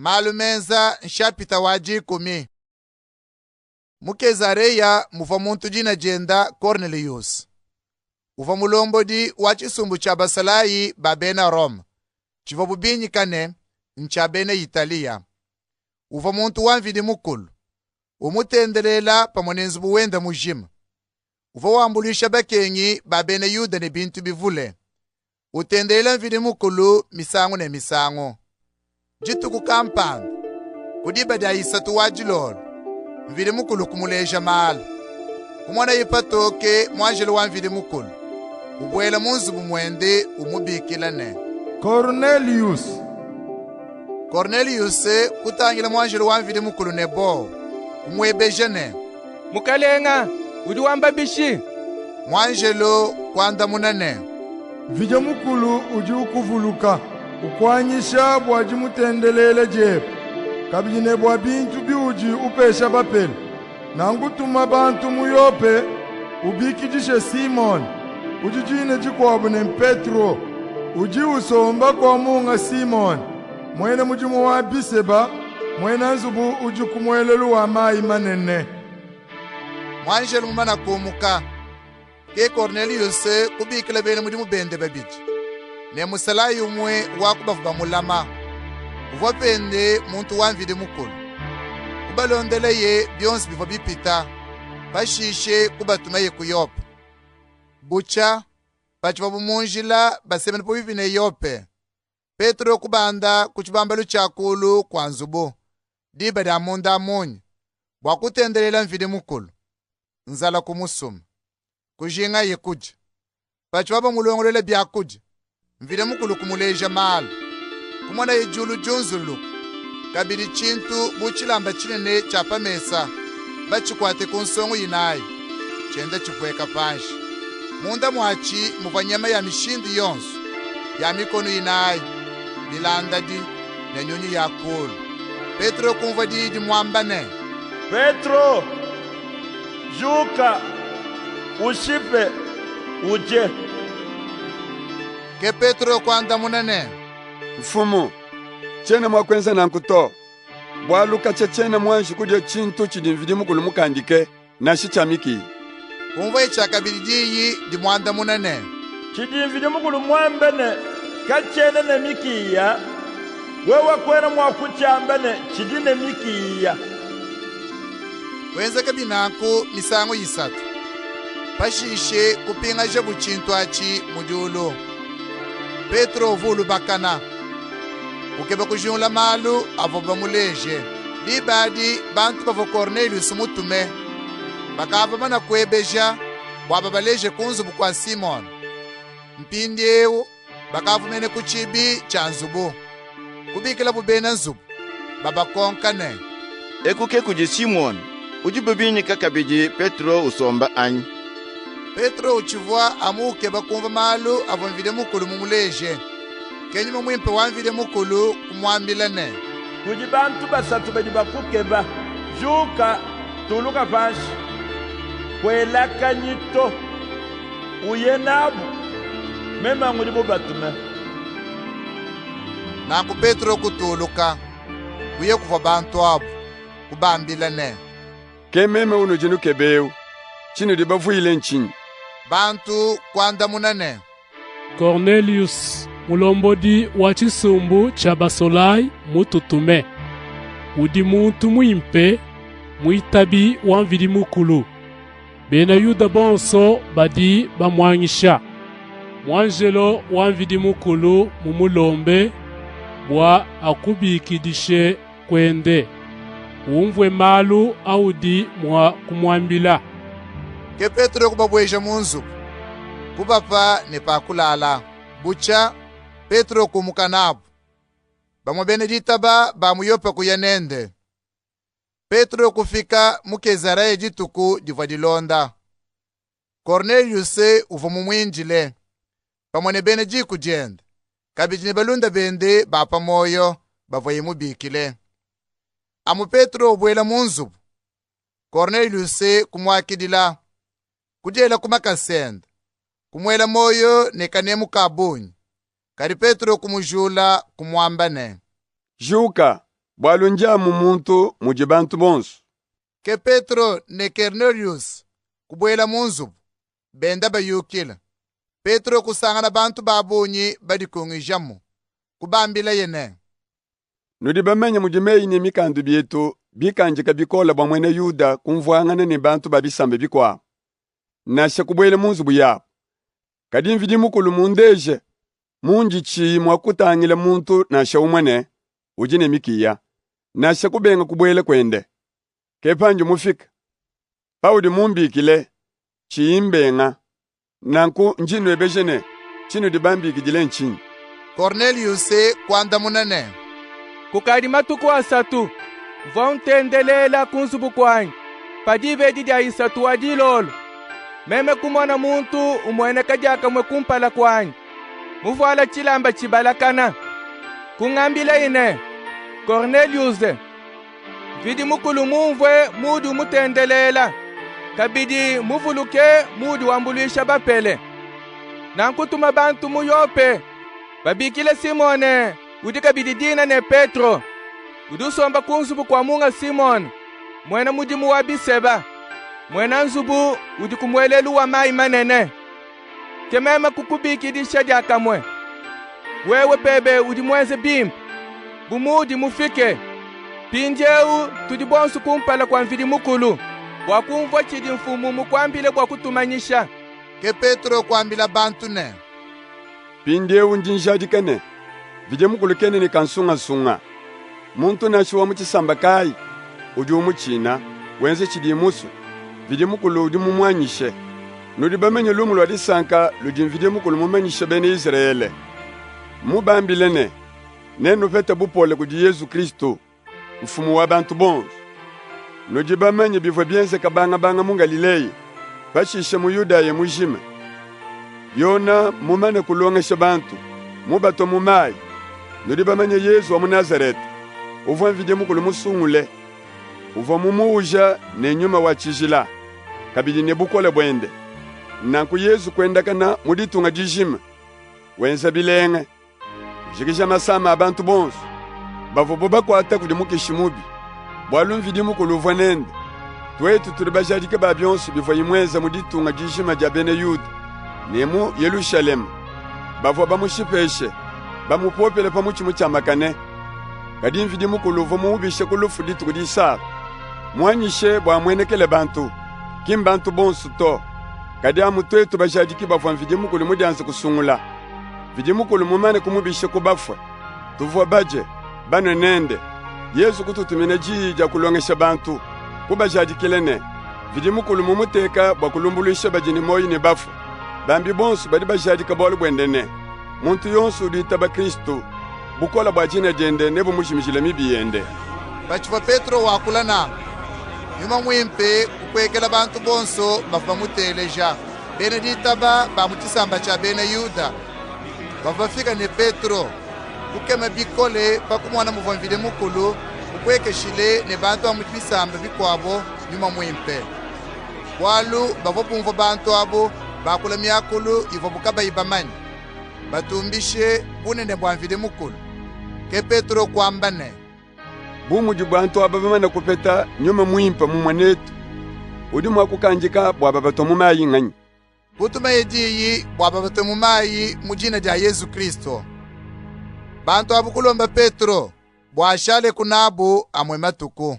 Malu menza nshapita waji kumi. Mukezareya muva muntu jina jenda Cornelius. Uva mulombodi wa chisumbu cha basalayi babena Rome. Chiva bubinyi kane nchabene Italia. Uva muntu wamvidi mukulu. Umutendelela pamonenzi buwenda mujima. Uva wambulisha bakenyi babene Yuda ne bintu bivule. Utendelela mvidi mukulu misango ne misango. Jitu kukampanda. Kudiba dia isatu wajilolo. Mvidi mukulu kumuleja mala. Kumwana yipatoke mwanjelo wa mvidi mukulu. Ubwela munzu bumwende umubikila ne. Cornelius kutangila mwanjelo wa mvidi mukulu nebo. Umwebeje ne. Mukalenga, udi wamba bishi. Mwanjelo kwanda munane. Vija mukulu uji ukuvuluka. Ukwanyisha bwaji mutendelele jepu. Kabine bwa bintu biuji upesha bapele. Nangutuma bantu muyope. Ubikijishe Simon. Ujijine jikwabu ne Petro. Uji usomba kwa munga Simon. Mwene mujimu wa biseba. Mwene nzubu uji kumwelelu wa mai manene. Mwanjelu mumana kumuka. Ke Cornelius kubikile bene mujimu bende babiji. Ne musalayi umwe wakubavu bamulama. Uva pende muntu wamvidi mukulu. Kubalondeleye byonsi biva bipita. Bashishe kubatumaye ku Yope. Bucha bachiva bumunjila basemene po bivine Yope. Petro kubanda kuchibambalu chakulu kwa nzubu. Diba da munda munyi. Wakutendelela mvidi mukulu. Nzala kumusuma. Kujinga ye kuja. Bachiva bamulongolele bya kuja. Mvidi mukulu kumuleja mala. Kumwana ijulu junzulu. Kabiri chintu buchilamba chinene chapa mesa. Bachikwate kunsongo yinayi. Chenda chipweka panshi. Munda mwachi muvanyama ya mishindi yonsu. Ya mikono yinayi. Bilanda di na nyunyi ya kulu. Petro kumva di mwambane. Petro, juka, ushipe, uje. Ke Petro kwanda munane. Mfumu, chene mwakwenza na nkuto. Bwaluka chechene mwanshi kudye chintu chidi mvidi mukulu mukandike na shichamiki. Kumva icha kabiri diyi di mwanda munane. Chidi mvidi mukulu mwambene, kachene ne mikiya. Wewa kwena mwakuchambene, chidi ne mikiya. Wenza kabinaku misango yisatu. Pashishe kupinga jabu chintu achi mudiulu. Petro vulu bakana. Ukeba kujunla malu avoba muleje. Dibadi bantu bavo Cornelius mutume. Bakava mana kwebeja waba baleje kunzubu kwa Simon. Mpindi ewu bakava mene kuchibi cha nzubu. Kubikila bubena nzubu. Baba konkane. Ekuke kuji Simon. Uji bubini kakabiji Petro usomba anyi. Petro uchivwa amuke bakumva malu avonvide mukulu mumuleje. Kenyi mwimpe wanvide mukulu kumwambilane. Kuji bantu basatu badi bakukeba. Juka, tuluka panshi. Kwelaka nyito. Uyenabu. Mema ngulibu batume. Naku Petro kutuluka. Uye kufa bantu abu. Kubambilane. Kememe unu jinu kebeu. Chinu di bavuile nchini. Bantu kwanda munane. Cornelius, mulombodi wa chisumbu cha basolayi mututume. Udi muntu mwimpe, mwitabi wamvidi mukulu. Bena Yuda bonso badi bamwangisha. Mwanjelo wamvidi mukulu mumulombe, bwa akubikidishe kwende. Umvwe malu audi mwa kumwambila. Ke Petro kubabweja munzu. Kubapa ne pakulala. Bucha Petro kumukanabu. Bamu Benedita ba muyope kuyanende. Petro kufika mukezaraye jituku divadilonda. Cornelius uvumu mwinjile. Pamone beneji kujenda. Kabijine balunda bende bapa moyo bavoye mubikile. Amu Petro ubwela munzubu. Cornelius kumwakidila. Kujela kumakasenda. Kumwela moyo nekanemu kabunyi. Kari Petro kumujula kumwambane. Juka, bwalunja mu muntu mudi bantu bonso. Ke Petro ne Cornelius kubwela munzubu benda bayukila. Petro kusangana bantu babonyi badikong'ijamu kubambila yene. Nudi bamenya mudi meyi ni mikandu bietu bikanjika bikola bwa mwene Yuda kumvwangana ni bantu babisambe bikwa. Nashe kubwele munzubu yapo. Kadi mvidi mukulu mundeje munji chi mwakutangile muntu nashe umwane ujine mikiya. Nashe kubenga kubwele kwende. Kepanju mufika. Paudi mumbikile chi imbenga. Nanku njinu ebejene chinu dibambi jile nchini. Cornelius kwanda munene. Kukadi matuku asatu vontendelela kunzubu kwanyi padive didi isatu adilolo meme kumona muntu umwene kajaka mwe kumpala kwanyi muvala chilamba chibalakana kungambila ine Cornelius vidi mukulu mumvwe mudi umutendelela kabidi muvuluke mudi wambulisha bapele nankutuma bantu muyope babikile Simone udi kabidi dina ne Petro udusomba kunzubu kwa munga Simon mwena mudi muwabiseba mwena nzubu udi kumwelelu wa mai manene kemema kukubikidisha jakamwe wewe pebe udi mwenze bimp bumudi mufike pinjeu tudi bonsu kumpala kwa mvidi mukulu wakumvwa chidi mfumu mukwambile kwa kutumanyisha. Ke Petro kwambila bantu ne. Pinjeu njinjadikane vide mukulu kene ni kansunga. Muntu nashiwa muchisamba kai udi umuchina wenze chidi musu vide mukulu udi mumwanyishe nudi bamenye lumu lwa disanka ludi mvide mukulu mumanyishe bene Israele mubambilene nenu pete bupole kudi Yesu Kristo mfumu wa bantu bonso nudi bamenye bivwe bienze kabanga mu Galilei bashishe mu Yudaye mujime yona mumane kulongesha bantu mubato mumai nudi bamenye Yesu wa Nazareti uva mvide mukulu musungule uva mumuuja nenyuma wa chijila kabidi nebukole bwende nanku Yesu kwenda kana muditunga dijima wenza bilenge jikisha masama abantu bonso bavo bakwata kudi mukishimubi bwalu mvide mukulu uva nende twetu turibajadike babyonso biva imweza muditunga dijima ja bene Yuda nemu Yerusalemu bavo bamushipeshe bamupopele pamuchimu chamakane kadi mvidi mukulu uva muubishe kulufu ditu kudisara mwanyishe bwa mwenekele bantu kimbantu bonsu to kadi amutwetu bajadiki bavwa mvidi mukulu mudianze kusungula vidi mukulu mumane kumubishe kubafwe tuvwa baje bano nende Yesu kututumine jija kulongesha bantu kubajadikilene vidi mukulu mumuteka bwa kulumbuluisha bajini moyi ni bafwe bambi bonsu badi bajadika bolu bwendene muntu yonsu uditaba Kristo bukola bwa jina jende nebo mushimishile mibiyende. Bachiva Petro wakula na yuma mwimpe kukwekela bantu bonso bafa muteleja bene ditaba bamuchisamba cha bene Yuda bafika ne Petro kukema bikole pakumwana muvamvide mukulu kukwekeshile ne bantu bamuchisamba bikwabo yuma mwimpe walu bavopumva bantu abo bakula myakulu ivo bukaba ibamani batumbishe bunene bwamvide mukulu. Ke Petro kwambane bumudi bwantu ababamana kupeta nyuma mwimpa mumwanetu udi mwakukanjika bwaba batomumayi ng'anyi kutuma yejiyi bwaba batomumayi mujina ja Yesu Kristo bantu abukulomba Petro bwashale kunabu amwe matuku.